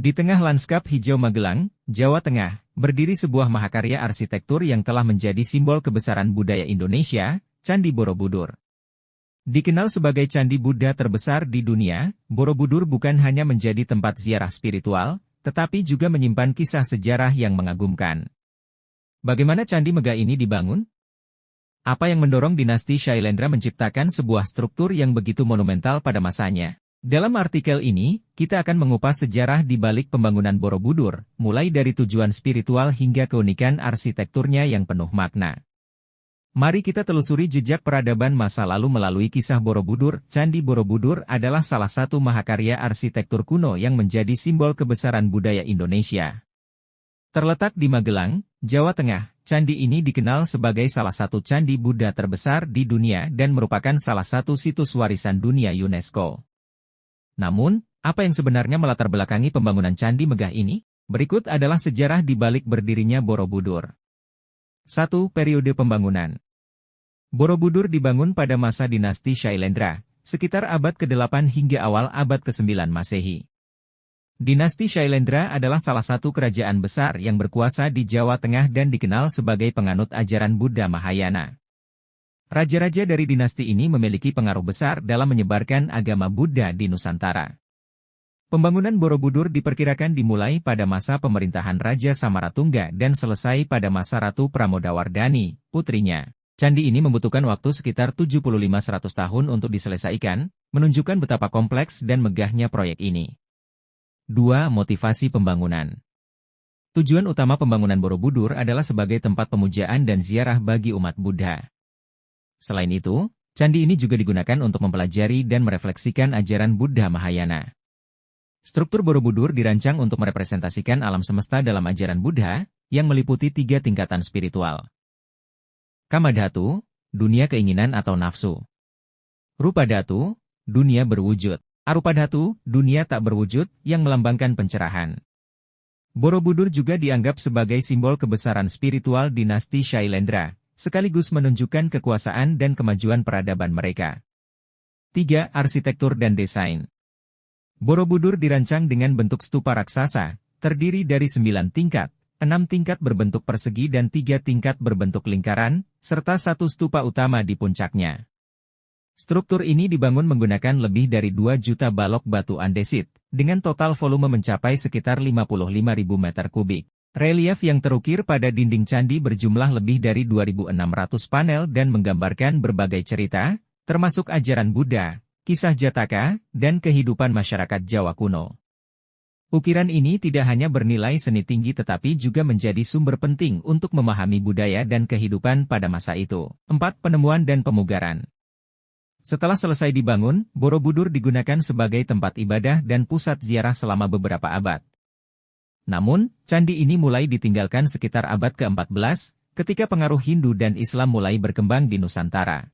Di tengah lanskap hijau Magelang, Jawa Tengah, berdiri sebuah mahakarya arsitektur yang telah menjadi simbol kebesaran budaya Indonesia, Candi Borobudur. Dikenal sebagai candi Buddha terbesar di dunia, Borobudur bukan hanya menjadi tempat ziarah spiritual, tetapi juga menyimpan kisah sejarah yang mengagumkan. Bagaimana Candi Megah ini dibangun? Apa yang mendorong dinasti Shailendra menciptakan sebuah struktur yang begitu monumental pada masanya? Dalam artikel ini, kita akan mengupas sejarah di balik pembangunan Borobudur, mulai dari tujuan spiritual hingga keunikan arsitekturnya yang penuh makna. Mari kita telusuri jejak peradaban masa lalu melalui kisah Borobudur. Candi Borobudur adalah salah satu mahakarya arsitektur kuno yang menjadi simbol kebesaran budaya Indonesia. Terletak di Magelang, Jawa Tengah, candi ini dikenal sebagai salah satu candi Buddha terbesar di dunia dan merupakan salah satu situs warisan dunia UNESCO. Namun, apa yang sebenarnya melatar belakangi pembangunan Candi Megah ini? Berikut adalah sejarah di balik berdirinya Borobudur. 1. Periode pembangunan. Borobudur dibangun pada masa dinasti Shailendra, sekitar abad ke-8 hingga awal abad ke-9 Masehi. Dinasti Shailendra adalah salah satu kerajaan besar yang berkuasa di Jawa Tengah dan dikenal sebagai penganut ajaran Buddha Mahayana. Raja-raja dari dinasti ini memiliki pengaruh besar dalam menyebarkan agama Buddha di Nusantara. Pembangunan Borobudur diperkirakan dimulai pada masa pemerintahan Raja Samaratungga dan selesai pada masa Ratu Pramodawardhani, putrinya. Candi ini membutuhkan waktu sekitar 75-100 tahun untuk diselesaikan, menunjukkan betapa kompleks dan megahnya proyek ini. 2. Motivasi pembangunan. Tujuan utama pembangunan Borobudur adalah sebagai tempat pemujaan dan ziarah bagi umat Buddha. Selain itu, candi ini juga digunakan untuk mempelajari dan merefleksikan ajaran Buddha Mahayana. Struktur Borobudur dirancang untuk merepresentasikan alam semesta dalam ajaran Buddha, yang meliputi 3 tingkatan spiritual. Kamadhatu, dunia keinginan atau nafsu. Rupadhatu, dunia berwujud. Arupadhatu, dunia tak berwujud, yang melambangkan pencerahan. Borobudur juga dianggap sebagai simbol kebesaran spiritual dinasti Shailendra, sekaligus menunjukkan kekuasaan dan kemajuan peradaban mereka. 3. Arsitektur dan desain. Borobudur dirancang dengan bentuk stupa raksasa, terdiri dari 9 tingkat, 6 tingkat berbentuk persegi dan 3 tingkat berbentuk lingkaran, serta 1 stupa utama di puncaknya. Struktur ini dibangun menggunakan lebih dari 2 juta balok batu andesit, dengan total volume mencapai sekitar 55.000 meter kubik. Relief yang terukir pada dinding candi berjumlah lebih dari 2.600 panel dan menggambarkan berbagai cerita, termasuk ajaran Buddha, kisah Jataka, dan kehidupan masyarakat Jawa kuno. Ukiran ini tidak hanya bernilai seni tinggi tetapi juga menjadi sumber penting untuk memahami budaya dan kehidupan pada masa itu. 4. Penemuan dan pemugaran. Setelah selesai dibangun, Borobudur digunakan sebagai tempat ibadah dan pusat ziarah selama beberapa abad. Namun, candi ini mulai ditinggalkan sekitar abad ke-14, ketika pengaruh Hindu dan Islam mulai berkembang di Nusantara.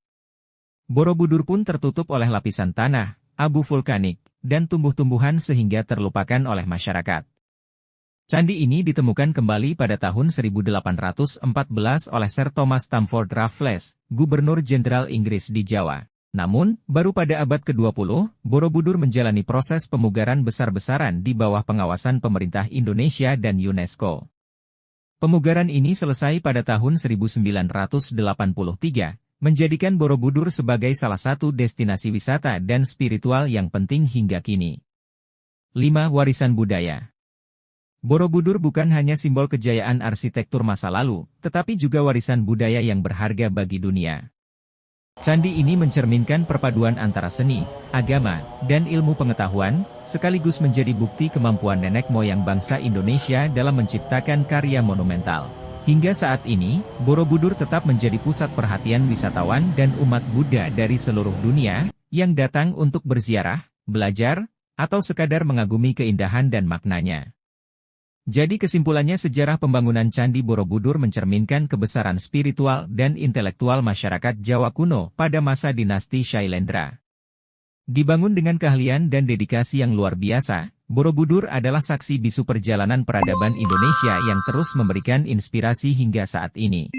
Borobudur pun tertutup oleh lapisan tanah, abu vulkanik, dan tumbuh-tumbuhan sehingga terlupakan oleh masyarakat. Candi ini ditemukan kembali pada tahun 1814 oleh Sir Thomas Stamford Raffles, Gubernur Jenderal Inggris di Jawa. Namun, baru pada abad ke-20, Borobudur menjalani proses pemugaran besar-besaran di bawah pengawasan pemerintah Indonesia dan UNESCO. Pemugaran ini selesai pada tahun 1983, menjadikan Borobudur sebagai salah satu destinasi wisata dan spiritual yang penting hingga kini. 5. Warisan budaya. Borobudur bukan hanya simbol kejayaan arsitektur masa lalu, tetapi juga warisan budaya yang berharga bagi dunia. Candi ini mencerminkan perpaduan antara seni, agama, dan ilmu pengetahuan, sekaligus menjadi bukti kemampuan nenek moyang bangsa Indonesia dalam menciptakan karya monumental. Hingga saat ini, Borobudur tetap menjadi pusat perhatian wisatawan dan umat Buddha dari seluruh dunia, yang datang untuk berziarah, belajar, atau sekadar mengagumi keindahan dan maknanya. Jadi kesimpulannya sejarah pembangunan Candi Borobudur mencerminkan kebesaran spiritual dan intelektual masyarakat Jawa kuno pada masa dinasti Shailendra. Dibangun dengan keahlian dan dedikasi yang luar biasa, Borobudur adalah saksi bisu perjalanan peradaban Indonesia yang terus memberikan inspirasi hingga saat ini.